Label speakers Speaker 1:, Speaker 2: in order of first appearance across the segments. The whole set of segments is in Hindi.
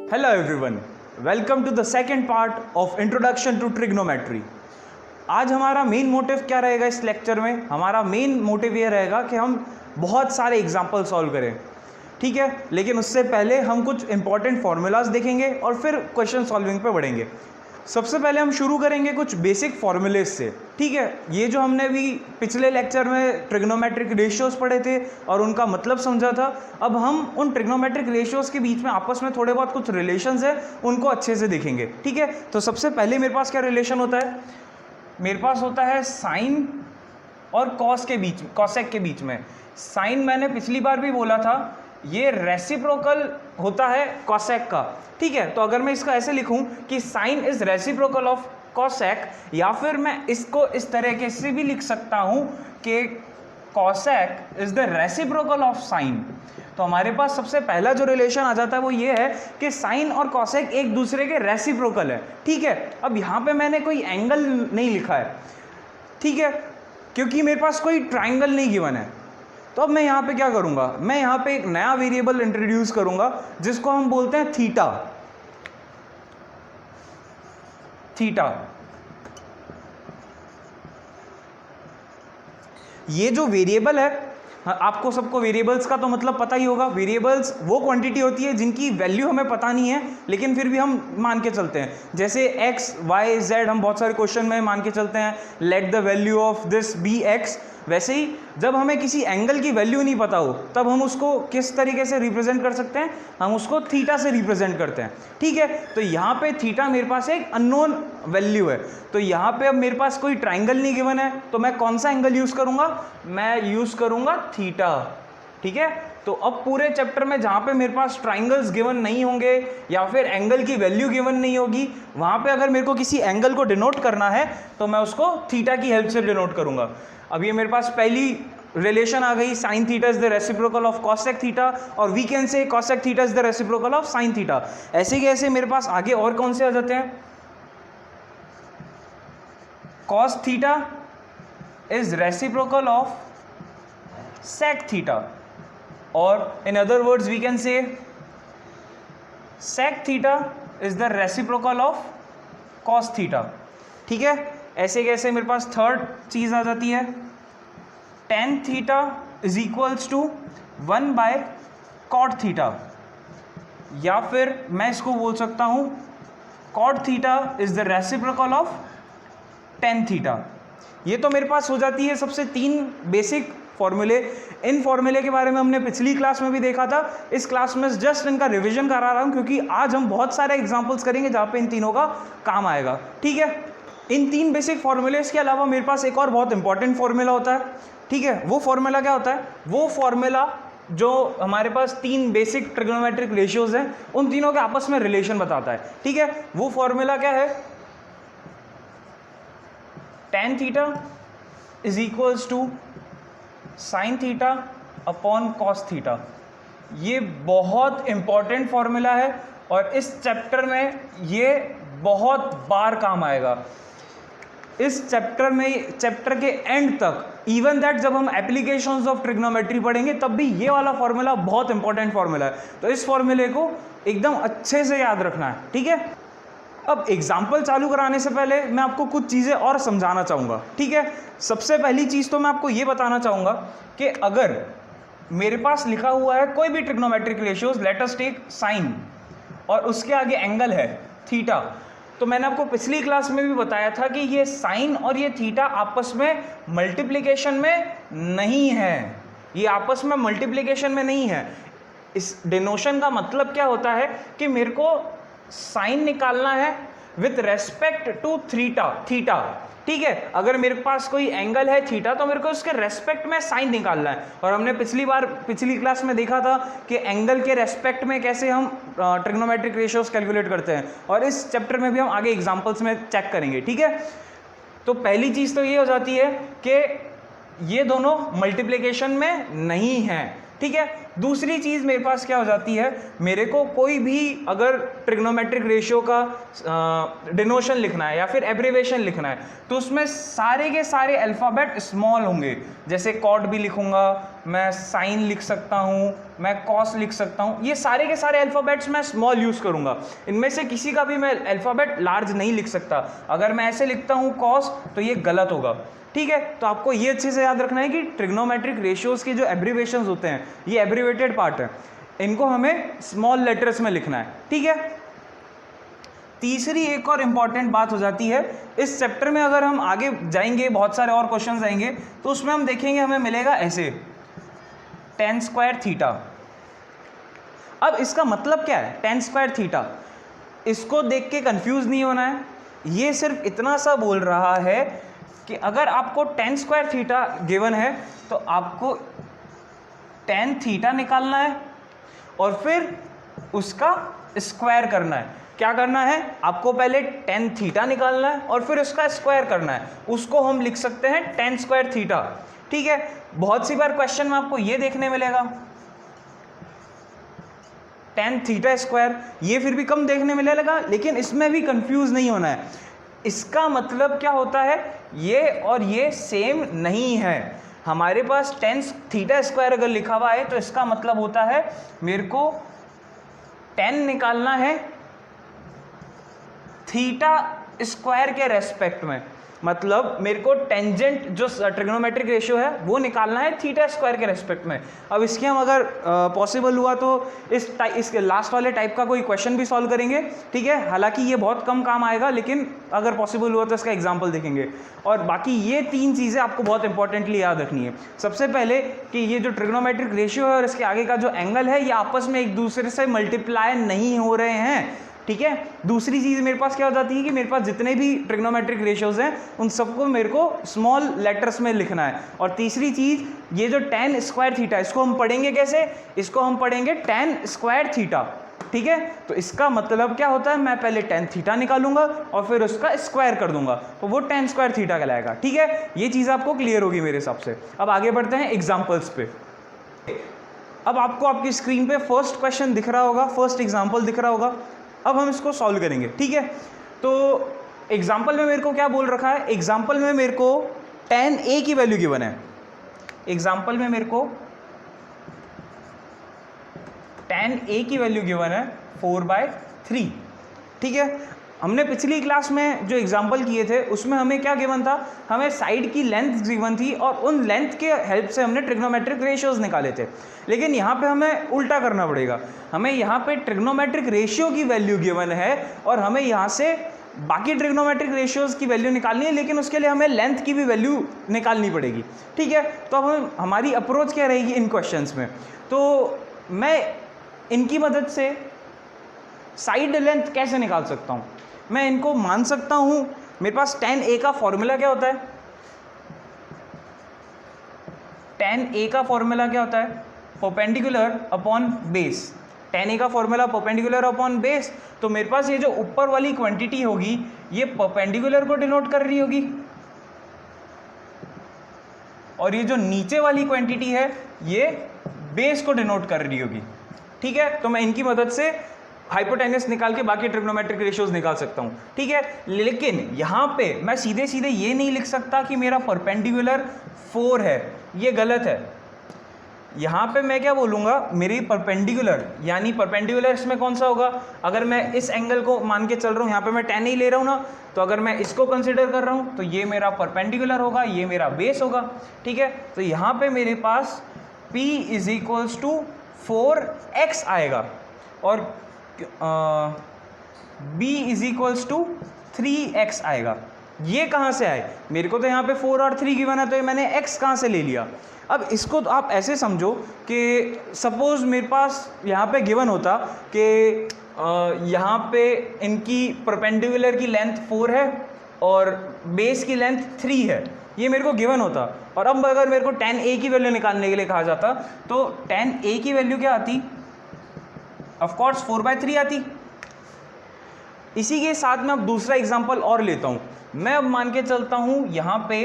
Speaker 1: Hello everyone, welcome to the second part of Introduction to Trigonometry। आज हमारा मेन मोटिव क्या रहेगा इस लेक्चर में? हमारा मेन मोटिव ये रहेगा कि हम बहुत सारे एग्जाम्पल सॉल्व करें, ठीक है। लेकिन उससे पहले हम कुछ इंपॉर्टेंट फार्मूलाज देखेंगे और फिर क्वेश्चन सॉल्विंग पे बढ़ेंगे। सबसे पहले हम शुरू करेंगे कुछ बेसिक फार्मूलेज से, ठीक है। ये जो हमने अभी पिछले लेक्चर में ट्रिग्नोमेट्रिक रेशियोज पढ़े थे और उनका मतलब समझा था, अब हम उन ट्रिग्नोमेट्रिक रेशियोज के बीच में आपस में थोड़े बहुत कुछ रिलेशंस है उनको अच्छे से देखेंगे, ठीक है। तो सबसे पहले मेरे पास क्या रिलेशन होता है? मेरे पास होता है साइन और कॉस के बीच, कॉसेक के बीच में। साइन मैंने पिछली बार भी बोला था, ये रेसिप्रोकल होता है कॉसेक का, ठीक है। तो अगर मैं इसका ऐसे लिखूं कि sine is reciprocal of cosec, या फिर मैं इसको इस तरीके से भी लिख सकता हूं कि cosec is the reciprocal of sign. तो हमारे पास सबसे पहला जो रिलेशन आ जाता है वो ये है कि साइन और कॉसेक एक दूसरे के रेसिप्रोकल है, ठीक है। अब यहाँ पे मैंने कोई एंगल नहीं लिखा है, ठीक है, क्योंकि मेरे पास कोई ट्राइंगल नहीं गिवन है। तो अब मैं यहाँ पे क्या करूँगा? मैं यहाँ पे एक नया वेरिएबल इंट्रोड्यूस करूँगा जिसको हम बोलते हैं थीटा। थीटा, ये जो वेरिएबल है, आपको सबको वेरिएबल्स का तो मतलब पता ही होगा। वेरिएबल्स वो क्वांटिटी होती है जिनकी वैल्यू हमें पता नहीं है, लेकिन फिर भी हम मान के चलते हैं। जैसे x, y, z हम बहुत सारे क्वेश्चन में मान के चलते हैं, let the value of this be x। वैसे ही जब हमें किसी एंगल की वैल्यू नहीं पता हो तब हम उसको किस तरीके से रिप्रेजेंट कर सकते हैं? हम उसको थीटा से रिप्रेजेंट करते हैं, ठीक है। तो यहाँ पे थीटा मेरे पास एक अननोन वैल्यू है। तो यहाँ पे अब मेरे पास कोई ट्राइंगल नहीं गिवन है, तो मैं कौन सा एंगल यूज़ करूँगा? मैं यूज़ करूँगा थीटा, ठीक है। तो अब पूरे चैप्टर में जहाँ पे मेरे पास ट्राइंगल्स गिवन नहीं होंगे या फिर एंगल की वैल्यू गिवन नहीं होगी, वहाँ पे अगर मेरे को किसी एंगल को डिनोट करना है तो मैं उसको थीटा की हेल्प से डिनोट करूँगा। अब ये मेरे पास पहली रिलेशन आ गई, sine theta is the reciprocal of cosec theta, और we can say cosec theta is the reciprocal of sine theta. ऐसे कैसे मेरे पास आगे और कौन से आ जाते हैं? Cos theta is reciprocal of sec theta, और in other words we can say sec theta is the reciprocal of cos theta, ठीक है। ऐसे कैसे मेरे पास थर्ड चीज आ जाती है, tan theta is equals to 1 by cot theta, या फिर मैं इसको बोल सकता हूं cot theta is the reciprocal of tan theta. ये तो मेरे पास हो जाती है सबसे तीन बेसिक फॉर्मूले। इन फॉर्मूले के बारे में हमने पिछली क्लास में भी देखा था। इस क्लास में जस्ट इनका रिवीजन करा रहा हूं क्योंकि आज हम बहुत सारे एग्जांपल्स करेंगे जहां पे इन तीनों का काम आएगा, ठीक है। इन तीन बेसिक फॉर्मूलेस के अलावा मेरे पास एक और बहुत इंपॉर्टेंट फॉर्मूला होता है, ठीक है। वो फॉर्मूला क्या होता है? वो फॉर्मूला जो हमारे पास तीन बेसिक ट्रिग्नोमेट्रिक रेशियोज हैं उन तीनों के आपस में रिलेशन बताता है, ठीक है। वो फॉर्मूला क्या है? tan theta is equals to sine theta upon cos theta. ये बहुत इंपॉर्टेंट फॉर्मूला है और इस चैप्टर में ये बहुत बार काम आएगा। इस चैप्टर में, चैप्टर के एंड तक, इवन दैट जब हम एप्लीकेशंस ऑफ ट्रिग्नोमेट्री पढ़ेंगे तब भी ये वाला फॉर्मूला बहुत इंपॉर्टेंट फॉर्मूला है। तो इस फॉर्मूले को एकदम अच्छे से याद रखना है, ठीक है। अब एग्जाम्पल चालू कराने से पहले मैं आपको कुछ चीज़ें और समझाना चाहूँगा, ठीक है। सबसे पहली चीज़ तो मैं आपको ये बताना चाहूँगा कि अगर मेरे पास लिखा हुआ है कोई भी trigonometric ratios, let us take sine, और उसके आगे एंगल है थीटा, तो मैंने आपको पिछली क्लास में भी बताया था कि ये साइन और ये थीटा आपस में मल्टीप्लिकेशन में नहीं है। ये आपस में मल्टीप्लिकेशन में नहीं है। इस डिनोशन का मतलब क्या होता है कि मेरे को साइन निकालना है विथ रेस्पेक्ट टू थीटा, ठीक है। अगर मेरे पास कोई एंगल है थीटा तो मेरे को उसके रेस्पेक्ट में साइन निकालना है। और हमने पिछली क्लास में देखा था कि एंगल के रेस्पेक्ट में कैसे हम ट्रिग्नोमेट्रिक रेशियोज कैलकुलेट करते हैं, और इस चैप्टर में भी हम आगे एग्जांपल्स में चेक करेंगे, ठीक है। तो पहली चीज़ तो ये हो जाती है कि ये दोनों मल्टीप्लिकेशन में नहीं है, ठीक है। दूसरी चीज़ मेरे पास क्या हो जाती है, मेरे को कोई भी अगर ट्रिग्नोमेट्रिक रेशियो का डिनोशन लिखना है या फिर एब्रीवेशन लिखना है तो उसमें सारे के सारे अल्फ़ाबेट स्मॉल होंगे। जैसे कॉट भी लिखूंगा, मैं साइन लिख सकता हूँ, मैं कॉस लिख सकता हूँ, ये सारे के सारे अल्फ़ाबेट्स मैं स्मॉल यूज़ करूँगा। इनमें से किसी का भी मैं अल्फ़ाबेट लार्ज नहीं लिख सकता। अगर मैं ऐसे लिखता हूँ कॉस तो ये गलत होगा, ठीक है। तो आपको ये अच्छे से याद रखना है कि ट्रिग्नोमेट्रिक रेशियोज के जो एब्रीवेशंस होते हैं ये एब्रीवेटेड पार्ट है, इनको हमें स्मॉल लेटर्स में लिखना है, ठीक है। तीसरी एक और इम्पॉर्टेंट बात हो जाती है इस चैप्टर में, अगर हम आगे जाएंगे बहुत सारे और क्वेश्चंस आएंगे तो उसमें हम देखेंगे हमें मिलेगा ऐसे tan स्क्वायर थीटा। अब इसका मतलब क्या है tan स्क्वायर थीटा, इसको देख के कंफ्यूज नहीं होना है। ये सिर्फ इतना सा बोल रहा है कि अगर आपको tan स्क्वायर थीटा गिवन है तो आपको tan थीटा निकालना है और फिर उसका स्क्वायर करना है। क्या करना है, आपको पहले tan थीटा निकालना है और फिर उसका स्क्वायर करना है, उसको हम लिख सकते हैं tan स्क्वायर थीटा, ठीक है। बहुत सी बार क्वेश्चन में आपको ये देखने मिलेगा tan थीटा स्क्वायर, ये फिर भी कम देखने मिलेगा, लेकिन इसमें भी कंफ्यूज नहीं होना है। इसका मतलब क्या होता है, ये और ये सेम नहीं है। हमारे पास tan थीटा स्क्वायर अगर लिखा हुआ है तो इसका मतलब होता है मेरे को tan निकालना है थीटा स्क्वायर के रेस्पेक्ट में, मतलब मेरे को टेंजेंट जो ट्रिग्नोमेट्रिक रेशियो है वो निकालना है थीटा स्क्वायर के रेस्पेक्ट में। अब इसके हम अगर पॉसिबल हुआ तो इसके लास्ट वाले टाइप का कोई क्वेश्चन भी सॉल्व करेंगे, ठीक है। हालांकि ये बहुत कम काम आएगा, लेकिन अगर पॉसिबल हुआ तो इसका एग्जाम्पल देखेंगे। और बाकी ये तीन चीज़ें आपको बहुत इंपॉर्टेंटली याद रखनी है। सबसे पहले कि ये जो ट्रिग्नोमेट्रिक रेशियो है और इसके आगे का जो एंगल है ये आपस में एक दूसरे से मल्टीप्लाई नहीं हो रहे हैं, ठीक है। दूसरी चीज़ मेरे पास क्या हो जाती है कि मेरे पास जितने भी ट्रिग्नोमेट्रिक रेशियोज हैं उन सबको मेरे को स्मॉल लेटर्स में लिखना है। और तीसरी चीज़, ये जो tan स्क्वायर थीटा, इसको हम पढ़ेंगे कैसे, इसको हम पढ़ेंगे tan स्क्वायर थीटा, ठीक है। तो इसका मतलब क्या होता है, मैं पहले tan थीटा निकालूंगा और फिर उसका स्क्वायर कर दूंगा तो वो tan स्क्वायर थीटा कहलाएगा, ठीक है। ये चीज़ आपको क्लियर होगी मेरे हिसाब से। अब आगे बढ़ते हैं एग्जाम्पल्स पे। अब आपको आपकी स्क्रीन पे फर्स्ट क्वेश्चन दिख रहा होगा, फर्स्ट एग्जाम्पल दिख रहा होगा। अब हम इसको सॉल्व करेंगे, ठीक है। तो एग्जाम्पल में मेरे को क्या बोल रखा है, एग्जाम्पल में मेरे को tan a की वैल्यू गिवन है। एग्जाम्पल में मेरे को tan a की वैल्यू गिवन है 4/3, ठीक है। हमने पिछली क्लास में जो एग्जाम्पल किए थे उसमें हमें क्या गिवन था, हमें साइड की लेंथ गिवन थी और उन लेंथ के हेल्प से हमने ट्रिग्नोमेट्रिक रेशियोज निकाले थे। लेकिन यहाँ पे हमें उल्टा करना पड़ेगा, हमें यहाँ पे ट्रिग्नोमेट्रिक रेशियो की वैल्यू गिवन है और हमें यहाँ से बाकी ट्रिग्नोमेट्रिक रेशियोज की वैल्यू निकालनी है, लेकिन उसके लिए हमें लेंथ की भी वैल्यू निकालनी पड़ेगी, ठीक है। तो अब हमारी अप्रोच क्या रहेगी इन क्वेश्चंस में, तो मैं इनकी मदद से साइड लेंथ कैसे निकाल सकता हूँ, मैं इनको मान सकता हूँ। मेरे पास tan a का फॉर्मूला क्या होता है, tan a का फॉर्मूला क्या होता है, perpendicular upon base. tan a का फॉर्मूला परपेंडिकुलर अपॉन बेस, तो मेरे पास ये जो ऊपर वाली क्वांटिटी होगी ये परपेंडिकुलर को डिनोट कर रही होगी और ये जो नीचे वाली क्वांटिटी है ये बेस को डिनोट कर रही होगी, ठीक है। तो मैं इनकी मदद से हाइपोटेनस निकाल के बाकी ट्रिग्नोमेट्रिक रेशियोज निकाल सकता हूँ, ठीक है। लेकिन यहाँ पे मैं सीधे सीधे ये नहीं लिख सकता कि मेरा परपेंडिकुलर 4 है, ये गलत है। यहाँ पे मैं क्या बोलूँगा, मेरी परपेंडिकुलर, यानी परपेंडिकुलर इसमें कौन सा होगा, अगर मैं इस एंगल को मान के चल रहा हूँ, यहाँ पे मैं tan ही ले रहा हूँ ना, तो अगर मैं इसको कंसिडर कर रहा हूँ तो ये मेरा परपेंडिकुलर होगा, ये मेरा बेस होगा, ठीक है। तो यहाँ पे मेरे पास P = 4x आएगा और B = 3x आएगा। ये कहाँ से आए, मेरे को तो यहाँ पे 4 और 3 गिवन है तो ये मैंने x कहाँ से ले लिया। अब इसको तो आप ऐसे समझो कि सपोज मेरे पास यहाँ पे गिवन होता कि यहाँ पे इनकी परपेंडिकुलर की लेंथ 4 है और बेस की लेंथ 3 है, ये मेरे को गिवन होता। और अब अगर मेरे को tan a की वैल्यू निकालने के लिए कहा जाता तो tan a की वैल्यू क्या आती, ऑफ कोर्स 4/3 आती। इसी के साथ में अब दूसरा एग्जांपल और लेता हूँ। मैं अब मान के चलता हूँ, यहाँ पे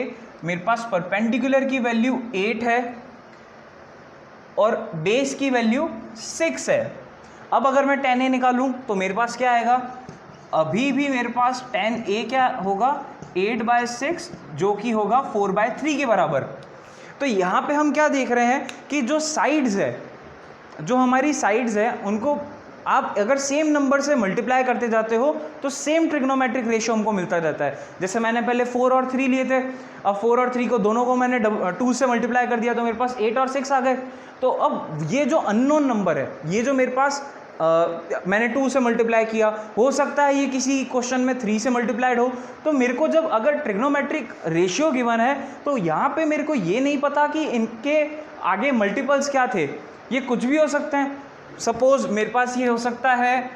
Speaker 1: मेरे पास परपेंडिकुलर की वैल्यू 8 है और बेस की वैल्यू 6 है। अब अगर मैं tan a निकालूं तो मेरे पास क्या आएगा, अभी भी मेरे पास tan a क्या होगा 8/6 जो कि होगा 4/3 के बराबर। तो यहाँ पे हम क्या देख रहे हैं कि जो साइड्स है, जो हमारी साइड्स है उनको आप अगर सेम नंबर से मल्टीप्लाई करते जाते हो तो सेम ट्रिग्नोमेट्रिक रेशियो हमको मिलता रहता है। जैसे मैंने पहले 4 और 3 लिए थे, अब 4 और 3 को दोनों को मैंने 2 से मल्टीप्लाई कर दिया तो मेरे पास 8 और 6 आ गए। तो अब ये जो अननोन नंबर है, ये जो मेरे पास मैंने 2 से मल्टीप्लाई किया, हो सकता है ये किसी क्वेश्चन में 3 से मल्टीप्लाइड हो। तो मेरे को जब अगर ट्रिग्नोमेट्रिक रेशियो गिवन है तो यहाँ पे मेरे को ये नहीं पता कि इनके आगे मल्टीपल्स क्या थे, ये कुछ भी हो सकते हैं। सपोज मेरे पास ये हो सकता है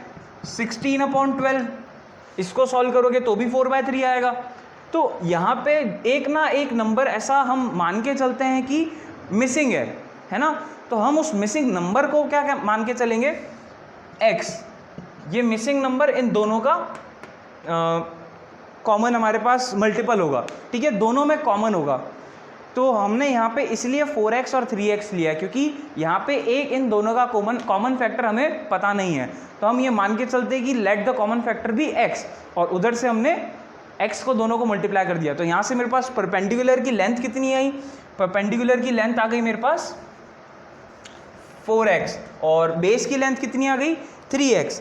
Speaker 1: 16/12, इसको सॉल्व करोगे तो भी 4/3 आएगा। तो यहाँ पे एक ना एक नंबर ऐसा हम मान के चलते हैं कि मिसिंग है ना। तो हम उस मिसिंग नंबर को क्या मान के चलेंगे, x। ये मिसिंग नंबर इन दोनों का कॉमन हमारे पास मल्टीपल होगा, ठीक है, दोनों में कॉमन होगा। तो हमने यहाँ पे इसलिए 4x और 3x लिया है क्योंकि यहाँ पे एक इन दोनों का कॉमन फैक्टर हमें पता नहीं है। तो हम ये मान के चलते हैं कि let the common factor be x, और उधर से हमने x को दोनों को मल्टीप्लाई कर दिया। तो यहाँ से मेरे पास परपेंडिकुलर की लेंथ कितनी आई, परपेंडिकुलर की लेंथ आ गई मेरे पास 4x, और बेस की लेंथ कितनी आ गई 3x।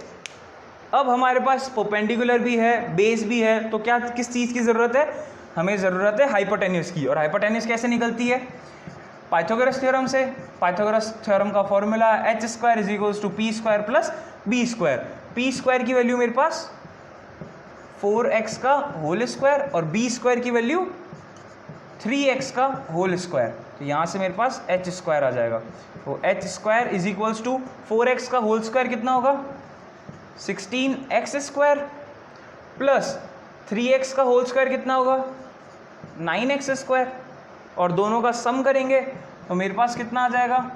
Speaker 1: अब हमारे पास परपेंडिकुलर भी है, बेस भी है, तो क्या किस चीज़ की ज़रूरत है, हमें ज़रूरत है हाइपोटेन्यूज की। और हाइपोटेन्यूज कैसे निकलती है, पाइथागोरस थ्योरम से। पाइथागोरस थ्योरम का formula h² = p² + b²। p² की वैल्यू मेरे पास 4x का होल स्क्वायर और b² की वैल्यू 3x का होल स्क्वायर। तो यहाँ से मेरे पास h² आ जाएगा। तो h² = 4x का होल स्क्वायर कितना होगा 16x² प्लस 3x का होल स्क्वायर कितना होगा 9x², और दोनों का सम करेंगे तो मेरे पास कितना आ जाएगा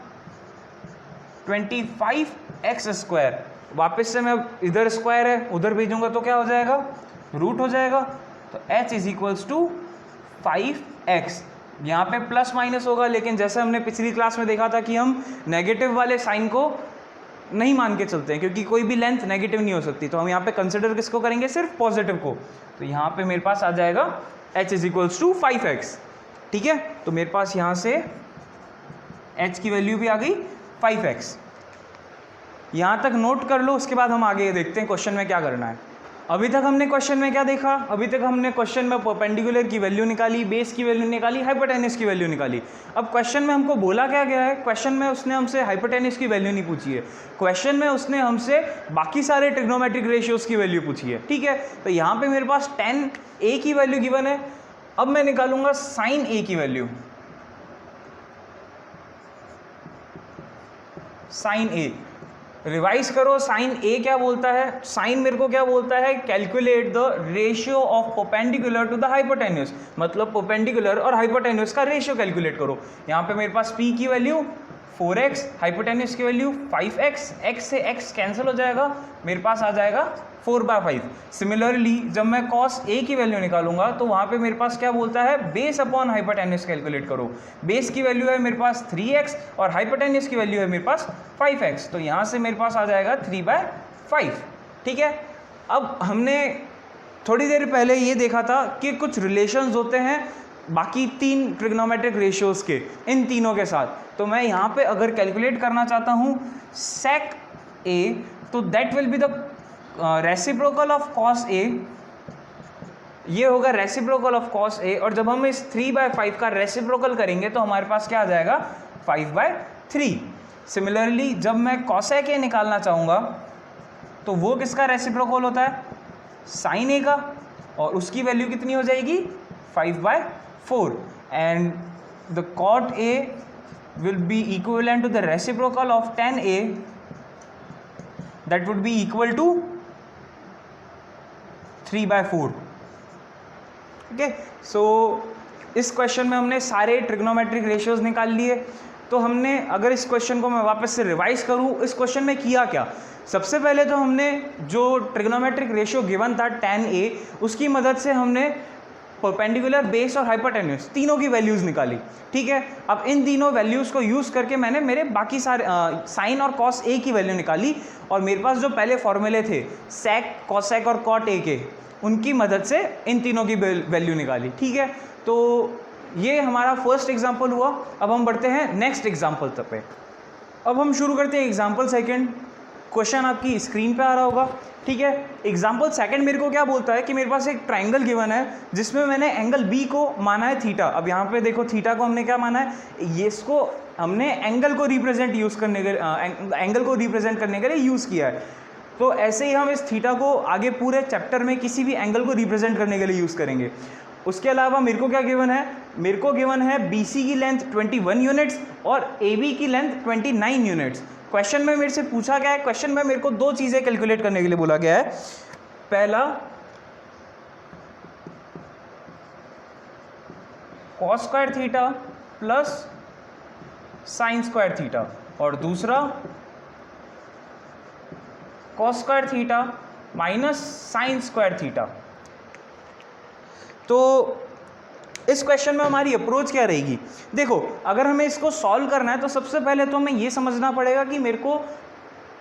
Speaker 1: 25x²। वापस से मैं इधर स्क्वायर है उधर भेजूंगा तो क्या हो जाएगा, रूट हो जाएगा। तो h = 5x। यहाँ पे प्लस माइनस होगा, लेकिन जैसे हमने पिछली क्लास में देखा था कि हम नेगेटिव वाले साइन को नहीं मान के चलते हैं क्योंकि कोई भी लेंथ नेगेटिव नहीं हो सकती। तो हम यहाँ पे कंसिडर किसको करेंगे, सिर्फ पॉजिटिव को। तो यहाँ पे मेरे पास आ जाएगा h = 5x, ठीक है। तो मेरे पास यहाँ से h की वैल्यू भी आ गई 5x। यहाँ तक नोट कर लो, उसके बाद हम आगे देखते हैं क्वेश्चन में क्या करना है। अभी तक हमने क्वेश्चन में क्या देखा, अभी तक हमने क्वेश्चन में परपेंडिकुलर की वैल्यू निकाली, बेस की वैल्यू निकाली, हाइपोटेन्यूज की वैल्यू निकाली। अब क्वेश्चन में हमको बोला क्या गया है, क्वेश्चन में उसने हमसे हाइपोटेन्यूज की वैल्यू नहीं पूछी है, क्वेश्चन में उसने हमसे बाकी सारे ट्रिग्नोमेट्रिक रेशियोज की वैल्यू पूछी है, ठीक है। तो यहाँ पे मेरे पास tan a की वैल्यू गिवन है। अब मैं निकालूंगा sin a की वैल्यू। sin a रिवाइज करो, साइन ए क्या बोलता है, साइन मेरे को क्या बोलता है, calculate the ratio of perpendicular to the hypotenuse. मतलब परपेंडिकुलर और हाइपोटेन्यूज का रेशियो कैलकुलेट करो। यहाँ पे मेरे पास p की वैल्यू 4x, हाइपोटेन्यूज की वैल्यू 5x, x से x कैंसिल हो जाएगा, मेरे पास आ जाएगा 4/5। सिमिलरली जब मैं cos a की वैल्यू निकालूंगा तो वहाँ पे मेरे पास क्या बोलता है, बेस अपॉन हाइपोटेन्यूज कैलकुलेट करो। बेस की वैल्यू है मेरे पास 3x और हाइपोटेन्यूज की वैल्यू है मेरे पास 5x। तो यहाँ से मेरे पास आ जाएगा 3/5, ठीक है। अब हमने थोड़ी देर पहले ये देखा था कि कुछ रिलेशंस होते हैं बाकी 3 ट्रिग्नोमेट्रिक रेशियोज के, इन तीनों के साथ। तो मैं यहाँ पे अगर कैलकुलेट करना चाहता हूँ sec a, तो that will be the reciprocal of cos a, ये होगा रेसिप्रोकल ऑफ cos a। और जब हम इस 3/5 का रेसिप्रोकल करेंगे तो हमारे पास क्या आ जाएगा 5/3। सिमिलरली जब मैं cosec a निकालना चाहूँगा तो वो किसका रेसिप्रोकल होता है, sin a का, और उसकी वैल्यू कितनी हो जाएगी 5/4। And the cot a will be equivalent to the reciprocal of tan a, that would be equal to 3/4। ठीक है। सो इस क्वेश्चन में हमने सारे ट्रिग्नोमेट्रिक रेशियोज निकाल लिए। तो हमने, अगर इस क्वेश्चन को मैं वापस से रिवाइज करूँ, इस क्वेश्चन में किया क्या, सबसे पहले तो हमने जो ट्रिग्नोमेट्रिक रेशियो गिवन था tan a, उसकी मदद से हमने परपेंडिकुलर, बेस और हाइपोटेन्यूस तीनों की वैल्यूज़ निकाली। ठीक है, अब इन तीनों वैल्यूज़ को यूज़ करके मैंने मेरे बाकी सारे साइन और कॉस ए की वैल्यू निकाली, और मेरे पास जो पहले फॉर्मूले थे सेक, कॉसेक और कॉट ए के, उनकी मदद से इन तीनों की वैल्यू निकाली। ठीक है, तो ये हमारा फर्स्ट एग्जाम्पल हुआ। अब हम बढ़ते हैं नेक्स्ट एग्जाम्पल तक पे। अब हम शुरू करते हैं एग्जाम्पल सेकेंड। क्वेश्चन आपकी स्क्रीन पे आ रहा होगा। ठीक है, एग्जाम्पल सेकंड मेरे को क्या बोलता है कि मेरे पास एक ट्राइंगल गिवन है जिसमें मैंने एंगल बी को माना है थीटा। अब यहाँ पे देखो थीटा को हमने क्या माना है, ये इसको हमने एंगल को रिप्रेजेंट करने के लिए यूज़ किया है। तो ऐसे ही हम इस थीटा को आगे पूरे चैप्टर में किसी भी एंगल को रिप्रेजेंट करने के लिए यूज़ करेंगे। उसके अलावा मेरे को क्या गिवन है, मेरे को गिवन है BC की लेंथ 21 यूनिट्स और AB की लेंथ 29 यूनिट्स। क्वेश्चन में मेरे से पूछा गया है, क्वेश्चन में मेरे को दो चीज़ें कैलकुलेट करने के लिए बोला गया है। पहला cos square theta plus sine square theta, और दूसरा cos square theta minus sine square theta. तो इस क्वेश्चन में हमारी अप्रोच क्या रहेगी? देखो, अगर हमें इसको सॉल्व करना है तो सबसे पहले तो हमें ये समझना पड़ेगा कि मेरे को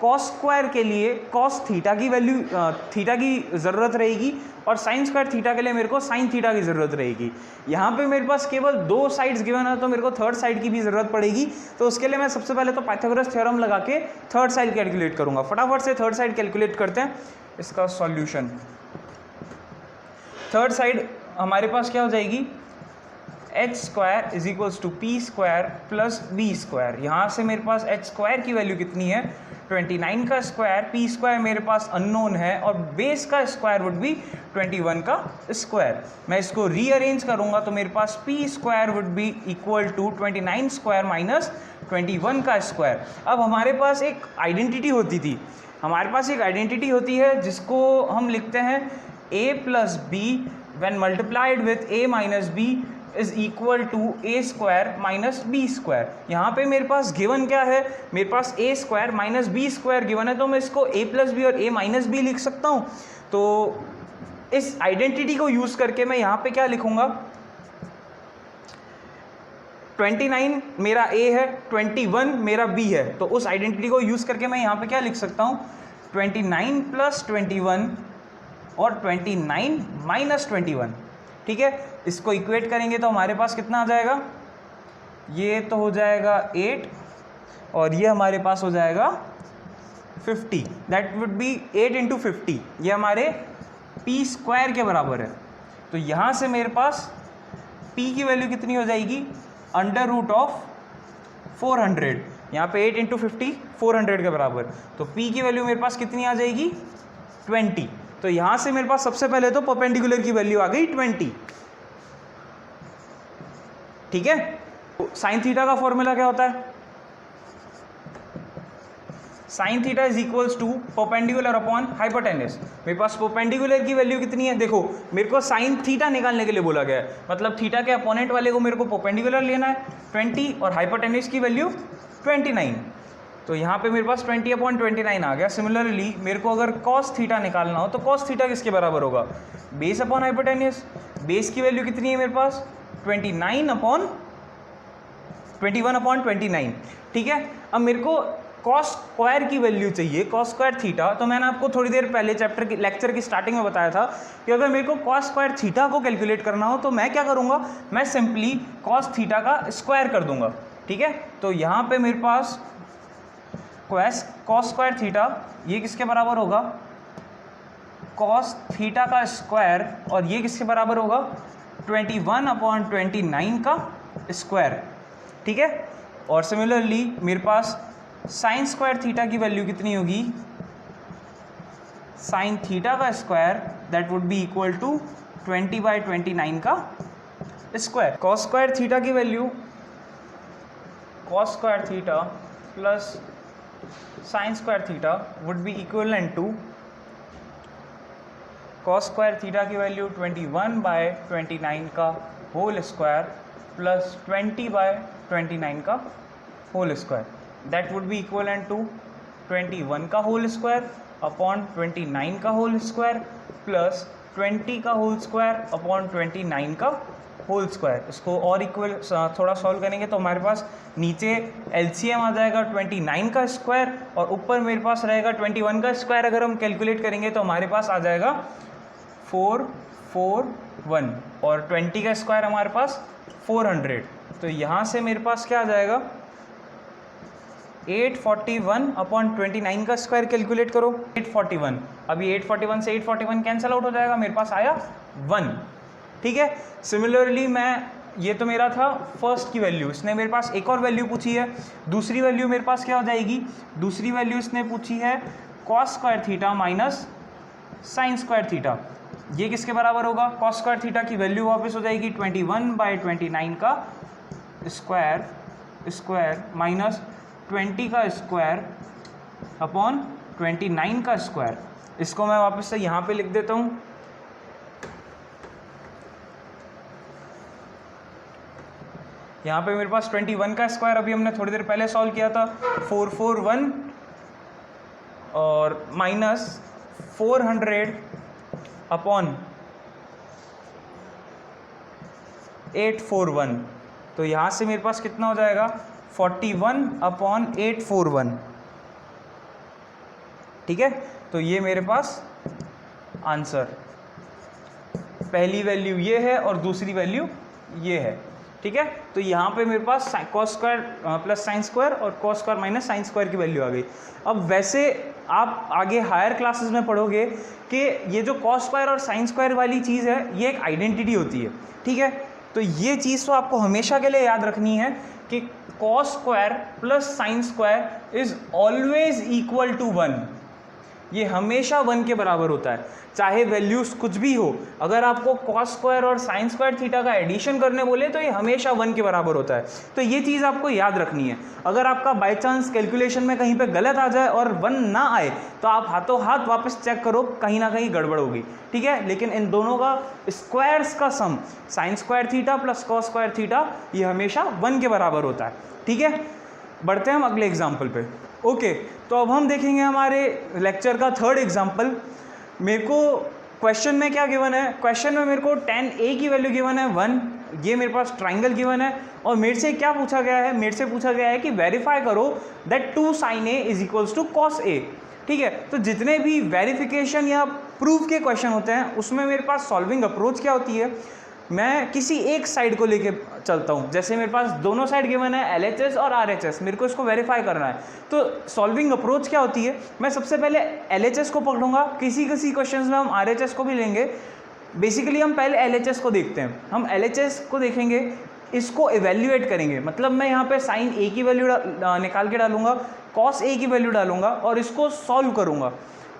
Speaker 1: कॉस स्क्वायर के लिए कॉस थीटा की वैल्यू थीटा की ज़रूरत रहेगी, और साइन स्क्वायर थीटा के लिए मेरे को साइन थीटा की ज़रूरत रहेगी। यहाँ पे मेरे पास केवल दो साइड्स गिवन है, तो मेरे को थर्ड साइड की भी ज़रूरत पड़ेगी। तो उसके लिए मैं सबसे पहले तो पाइथागोरस थ्योरम लगा के थर्ड साइड कैलकुलेट करूँगा। फटाफट से थर्ड साइड कैलकुलेट करते हैं। इसका सॉल्यूशन, थर्ड साइड हमारे पास क्या हो जाएगी, H square is equals to P square plus B square. यहाँ से मेरे पास एच स्क्वायर की वैल्यू कितनी है, 29 का स्क्वायर, पी स्क्वायर मेरे पास अननोन है, और बेस का स्क्वायर वुड बी 21 का स्क्वायर। मैं इसको रीअरेंज करूँगा तो मेरे पास P square would be equal to 29 square minus 21 का स्क्वायर। अब हमारे पास एक आइडेंटिटी होती है जिसको हम लिखते हैं a plus B when multiplied with a minus b is equal to a square minus b square। यहाँ पे मेरे पास गिवन क्या है, मेरे पास a square minus b square given है, तो मैं इसको a प्लस बी और a माइनस बी लिख सकता हूँ। तो इस आइडेंटिटी को यूज़ करके मैं यहाँ पे क्या लिखूँगा, 29 मेरा a है, 21 मेरा b है, तो उस आइडेंटिटी को यूज़ करके मैं यहाँ पे क्या लिख सकता हूँ, 29 प्लस 21 और 29 माइनस 21। ठीक है, इसको इक्वेट करेंगे तो हमारे पास कितना आ जाएगा, ये तो हो जाएगा 8 और ये हमारे पास हो जाएगा 50। दैट वुड बी 8 इंटू 50, ये हमारे पी स्क्वायर के बराबर है। तो यहाँ से मेरे पास पी की वैल्यू कितनी हो जाएगी, अंडर रूट ऑफ 400। यहाँ पे 8 इंटू 50 400 के बराबर, तो पी की वैल्यू मेरे पास कितनी आ जाएगी, 20। तो यहाँ से मेरे पास सबसे पहले तो परपेंडिकुलर की वैल्यू आ गई 20। ठीक है, साइन थीटा का फॉर्मूला क्या होता है, sine theta is equals to perpendicular upon hypotenuse. मेरे पास परपेंडिकुलर की वैल्यू कितनी है, देखो मेरे को साइन थीटा निकालने के लिए बोला गया है, मतलब थीटा के अपोनेंट वाले को मेरे को परपेंडिकुलर लेना है 20 और हाइपोटेन्यूस की वैल्यू 29। तो यहाँ पे मेरे पास 20/29 आ गया। सिमिलरली मेरे को अगर कॉस थीटा निकालना हो तो कॉस थीटा किसके बराबर होगा, बेस अपॉन हाइपोटेन्यूस। बेस की वैल्यू कितनी है मेरे पास, 21/29। ठीक है, अब मेरे को कॉस स्क्वायर की वैल्यू चाहिए, कॉस स्क्वायर थीटा। तो मैंने आपको थोड़ी देर पहले लेक्चर की स्टार्टिंग में बताया था कि अगर मेरे को कॉस स्क्वायर थीटा को कैलकुलेट करना हो तो मैं क्या करूँगा, मैं सिंपली कॉस थीटा का स्क्वायर कर दूंगा। ठीक है, तो यहाँ पे मेरे पास कॉस स्क्वायर थीटा ये किसके बराबर होगा, कॉस थीटा का स्क्वायर, और ये किसके बराबर होगा, 21/29 का स्क्वायर। ठीक है, और सिमिलरली मेरे पास साइन स्क्वायर थीटा की वैल्यू कितनी होगी, साइन थीटा का square, that would be equal to 20/29 का स्क्वायर। कॉस स्क्वायर थीटा की value, cos square theta plus sine square theta would be equivalent to cos square theta की वैल्यू 21/29 का होल स्क्वायर प्लस 20/29 का whole square. That would be equivalent to 21 का होल स्क्वायर अपॉन 29 का होल स्क्वायर प्लस 20 का होल स्क्वायर अपॉन 29 का होल स्क्वायर। इसको और इक्वल थोड़ा सॉल्व करेंगे तो हमारे पास नीचे एलसीएम आ जाएगा 29 का स्क्वायर और ऊपर मेरे पास रहेगा 21 का स्क्वायर। अगर हम कैलकुलेट करेंगे तो हमारे पास आ जाएगा 441 और 20 का स्क्वायर हमारे पास 400। तो यहाँ से मेरे पास क्या आ जाएगा 841 अपॉन 29 का स्क्वायर। कैलकुलेट करो 841, अभी 841 से 841 कैंसिल आउट हो जाएगा, मेरे पास आया 1। ठीक है, सिमिलरली ये तो मेरा था फर्स्ट की वैल्यू। इसने मेरे पास एक और वैल्यू पूछी है, दूसरी वैल्यू मेरे पास क्या हो जाएगी, दूसरी वैल्यू इसने पूछी है cos square theta minus sine square theta. ये किसके बराबर होगा, कॉस स्क्वायर थीटा की वैल्यू वापस हो जाएगी 21/29 का स्क्वायर माइनस 20 का स्क्वायर अपॉन 29 का स्क्वायर। इसको मैं वापस से यहाँ पे लिख देता हूँ। यहाँ पे मेरे पास 21 का स्क्वायर अभी हमने थोड़ी देर पहले सॉल्व किया था 441 और माइनस 400 अपॉन 841। तो यहाँ से मेरे पास कितना हो जाएगा 41 अपॉन 841। ठीक है, तो ये मेरे पास आंसर, पहली वैल्यू ये है और दूसरी वैल्यू ये है। ठीक है, तो यहाँ पे मेरे पास cos square plus sine square और cos square minus sine square की वैल्यू आ गई। अब वैसे आप आगे हायर क्लासेस में पढ़ोगे कि ये जो कॉस स्क्वायर और साइन स्क्वायर वाली चीज़ है ये एक आइडेंटिटी होती है। ठीक है, तो ये चीज़ तो आपको हमेशा के लिए याद रखनी है कि cos square plus sine square is always equal to 1। ये हमेशा 1 के बराबर होता है, चाहे वैल्यूज कुछ भी हो। अगर आपको कॉस स्क्वायर और साइन स्क्वायर थीटा का एडिशन करने बोले तो ये हमेशा 1 के बराबर होता है। तो ये चीज़ आपको याद रखनी है। अगर आपका बाय चांस कैलकुलेशन में कहीं पे गलत आ जाए और 1 ना आए तो आप हाथों हाथ वापस चेक करो, कहीं ना कहीं गड़बड़ होगी। ठीक है, लेकिन इन दोनों का स्क्वायर्स का sum sine square theta plus cos square theta ये हमेशा 1 के बराबर होता है। ठीक है, बढ़ते हैं हम अगले एग्जाम्पल पे। ओके, तो अब हम देखेंगे हमारे लेक्चर का थर्ड एग्जाम्पल। मेरे को क्वेश्चन में क्या गिवन है, क्वेश्चन में मेरे को tan a की वैल्यू गिवन है 1, ये मेरे पास ट्राइंगल गिवन है और मेरे से क्या पूछा गया है, मेरे से पूछा गया है कि वेरीफाई करो that 2 sin a is equals to cos a। ठीक है, तो जितने भी वेरिफिकेशन या प्रूफ के क्वेश्चन होते हैं उसमें मेरे पास सॉल्विंग अप्रोच क्या होती है, मैं किसी एक साइड को लेके चलता हूँ। जैसे मेरे पास दोनों साइड गिवन है LHS और RHS, मेरे को इसको वेरीफाई करना है। तो सॉल्विंग अप्रोच क्या होती है, मैं सबसे पहले LHS को पकड़ूंगा, किसी किसी क्वेश्चंस में हम RHS को भी लेंगे। बेसिकली हम पहले LHS को देखते हैं। हम LHS को देखेंगे, इसको इवेल्युएट करेंगे। मतलब मैं यहाँ पे साइन A की वैल्यू निकाल के डालूंगा, कॉस A की वैल्यू डालूंगा और इसको सॉल्व करूँगा।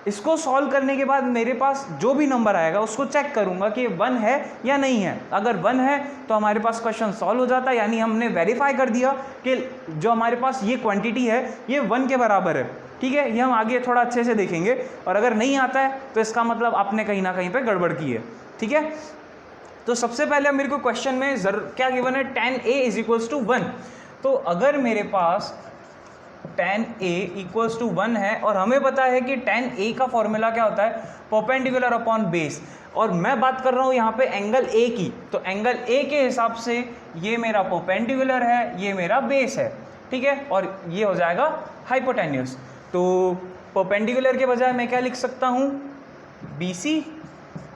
Speaker 1: इसको सॉल्व करने के बाद मेरे पास जो भी नंबर आएगा उसको चेक करूंगा कि 1 है या नहीं है। अगर 1 है तो हमारे पास क्वेश्चन सॉल्व हो जाता है, यानी हमने वेरीफाई कर दिया कि जो हमारे पास ये क्वांटिटी है ये 1 के बराबर है। ठीक है, ये हम आगे थोड़ा अच्छे से देखेंगे। और अगर नहीं आता है तो इसका मतलब आपने कहीं ना कहीं पे गड़बड़ की है। ठीक है, तो सबसे पहले मेरे को क्वेश्चन में क्या गिवन है, tan a is equals to 1। तो अगर मेरे पास tan a इक्वल्स टू 1 है और हमें पता है कि tan a का फॉर्मूला क्या होता है, परपेंडिकुलर अपॉन बेस, और मैं बात कर रहा हूँ यहाँ पे एंगल a की, तो एंगल a के हिसाब से ये मेरा परपेंडिकुलर है, ये मेरा बेस है। ठीक है, और ये हो जाएगा हाइपोटेन्यूस। तो परपेंडिकुलर के बजाय मैं क्या लिख सकता हूँ, BC,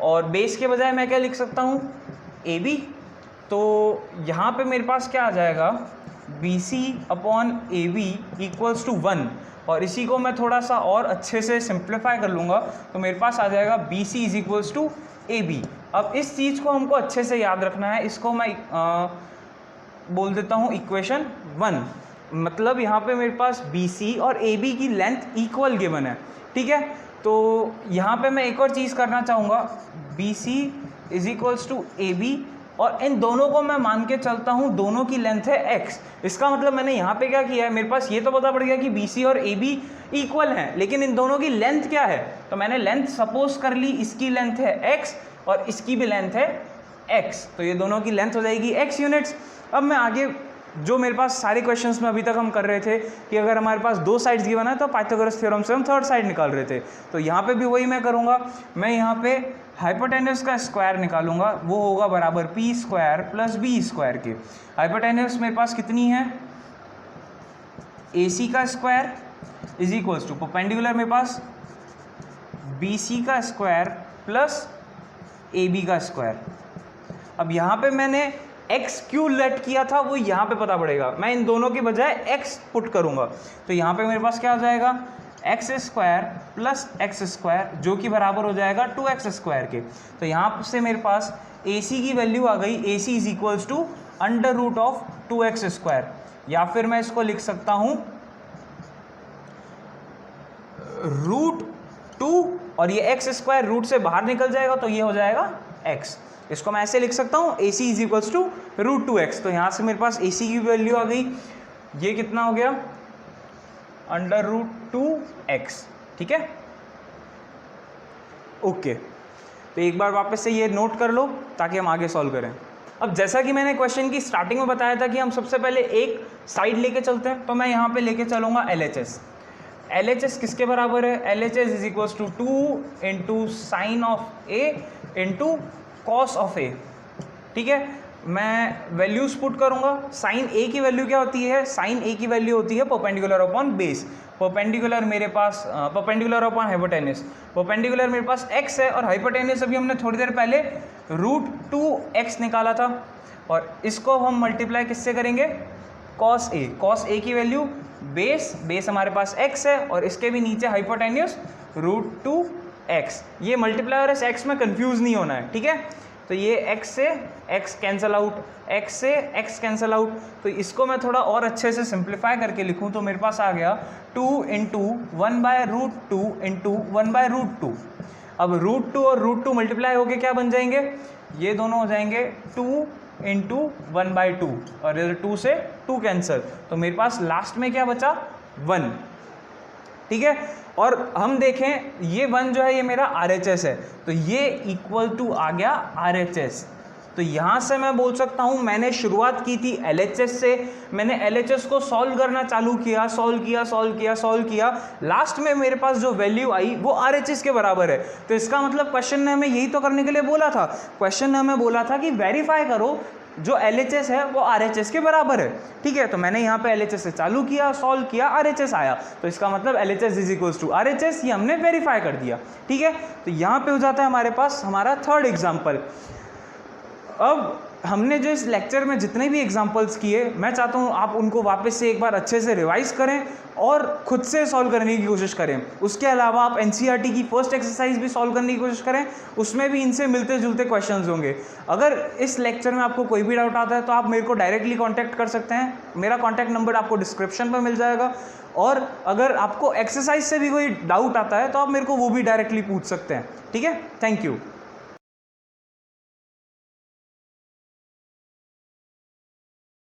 Speaker 1: और बेस के बजाय मैं क्या लिख सकता हूँ, AB। तो यहाँ पे मेरे पास क्या आ जाएगा, BC upon AB equals to 1, और इसी को मैं थोड़ा सा और अच्छे से सिंप्लीफाई कर लूँगा तो मेरे पास आ जाएगा BC is equals to AB। अब इस चीज़ को हमको अच्छे से याद रखना है, इसको मैं बोल देता हूँ इक्वेशन 1। मतलब यहाँ पे मेरे पास BC और AB की लेंथ इक्वल गिवन है। ठीक है, तो यहाँ पे मैं एक और चीज़ करना चाहूँगा, BC is equals to AB, और इन दोनों को मैं मान के चलता हूँ दोनों की लेंथ है x। इसका मतलब मैंने यहाँ पे क्या किया है, मेरे पास ये तो पता पड़ गया कि BC और AB इक्वल हैं, लेकिन इन दोनों की लेंथ क्या है, तो मैंने लेंथ सपोज कर ली, इसकी लेंथ है x और इसकी भी लेंथ है x, तो ये दोनों की लेंथ हो जाएगी x यूनिट्स। अब मैं आगे जो मेरे पास सारे क्वेश्चंस में अभी तक हम कर रहे थे कि अगर हमारे पास 2 साइड्स गिवन है तो पाइथागोरस थ्योरम से हम थर्ड साइड निकाल रहे थे, तो यहाँ पे भी वही मैं करूँगा। मैं यहाँ पे हाइपोटेन्यूस का स्क्वायर निकालूंगा, वो होगा बराबर P square plus B square के। हाइपोटेन्यूस मेरे पास कितनी है, ए सी का square is equals to perpendicular मेरे पास बी सी का स्क्वायर प्लस ए बी का स्क्वायर। अब यहाँ पे मैंने x क्यों लेट किया था वो यहाँ पे पता पड़ेगा, मैं इन दोनों के बजाय x पुट करूँगा, तो यहाँ पे मेरे पास क्या हो जाएगा x square plus x square जो कि बराबर हो जाएगा 2x स्क्वायर के। तो यहाँ से मेरे पास ए सी की वैल्यू आ गई, A C is equals to under root of 2x square, या फिर मैं इसको लिख सकता हूँ रूट 2 और ये एक्स स्क्वायर रूट से बाहर निकल जाएगा तो ये हो जाएगा x। इसको मैं ऐसे लिख सकता हूँ A C is equals to root 2x। तो यहाँ से मेरे पास ए सी की वैल्यू आ गई, ये कितना हो गया अंडर रूट 2x, ठीक है ओके। तो एक बार वापस से ये नोट कर लो ताकि हम आगे सॉल्व करें। अब जैसा कि मैंने क्वेश्चन की स्टार्टिंग में बताया था कि हम सबसे पहले एक साइड लेके चलते हैं, तो मैं यहाँ पे लेके चलूँगा LHS। LHS किसके बराबर है, LHS is equals to 2 into sine of A into cos of A, ठीक है। मैं वैल्यूज पुट करूंगा, साइन ए की वैल्यू क्या होती है, साइन ए की वैल्यू होती है परपेंडिकुलर अपॉन बेस। परपेंडिकुलर मेरे पास परपेंडिकुलर अपॉन हाइपोटेन्यूस, परपेंडिकुलर मेरे पास x है और हाइपोटेन्यूस अभी हमने थोड़ी देर पहले रूट 2x निकाला था, और इसको हम मल्टीप्लाई किससे करेंगे कॉस ए। कॉस ए की वैल्यू बेस हमारे पास x है और इसके भी नीचे हाइपोटेन्यूस रूट 2x। ये मल्टीप्लाई और इस x में कंफ्यूज नहीं होना है, ठीक है। तो ये x से x कैंसिल आउट, x से x कैंसिल आउट। तो इसको मैं थोड़ा और अच्छे से सिंप्लीफाई करके लिखूं तो मेरे पास आ गया 2 into 1 by root 2 into 1 by root 2। अब रूट 2 और रूट 2 मल्टीप्लाई होके क्या बन जाएंगे, ये दोनों हो जाएंगे 2 इंटू 1 बाई 2 और इधर 2 से 2 कैंसिल, तो मेरे पास लास्ट में क्या बचा 1, ठीक है। और हम देखें ये 1 जो है ये मेरा RHS है, तो ये इक्वल टू आ गया RHS। तो यहाँ से मैं बोल सकता हूँ मैंने शुरुआत की थी LHS से, मैंने LHS को सॉल्व करना चालू किया, सॉल्व किया, लास्ट में मेरे पास जो वैल्यू आई वो RHS के बराबर है। तो इसका मतलब क्वेश्चन ने हमें यही तो करने के लिए बोला था, क्वेश्चन ने हमें बोला था कि वेरीफाई करो जो LHS है वो RHS के बराबर है, ठीक है। तो मैंने यहाँ पे LHS से चालू किया, सॉल्व किया, RHS आया, तो इसका मतलब LHS is equals to RHS, ये हमने वेरीफाई कर दिया, ठीक है। तो यहाँ पे हो जाता है हमारे पास हमारा थर्ड एग्जाम्पल। अब हमने जो इस लेक्चर में जितने भी एग्जाम्पल्स किए, मैं चाहता हूँ आप उनको वापस से एक बार अच्छे से रिवाइज करें और खुद से सॉल्व करने की कोशिश करें। उसके अलावा आप NCERT की फर्स्ट एक्सरसाइज भी सॉल्व करने की कोशिश करें, उसमें भी इनसे मिलते जुलते क्वेश्चंस होंगे। अगर इस लेक्चर में आपको कोई भी डाउट आता है तो आप मेरे को डायरेक्टली कॉन्टैक्ट कर सकते हैं, मेरा कॉन्टैक्ट नंबर आपको डिस्क्रिप्शन में मिल जाएगा। और अगर आपको एक्सरसाइज से भी कोई डाउट आता है तो आप मेरे को वो भी डायरेक्टली पूछ सकते हैं, ठीक है। Thank you.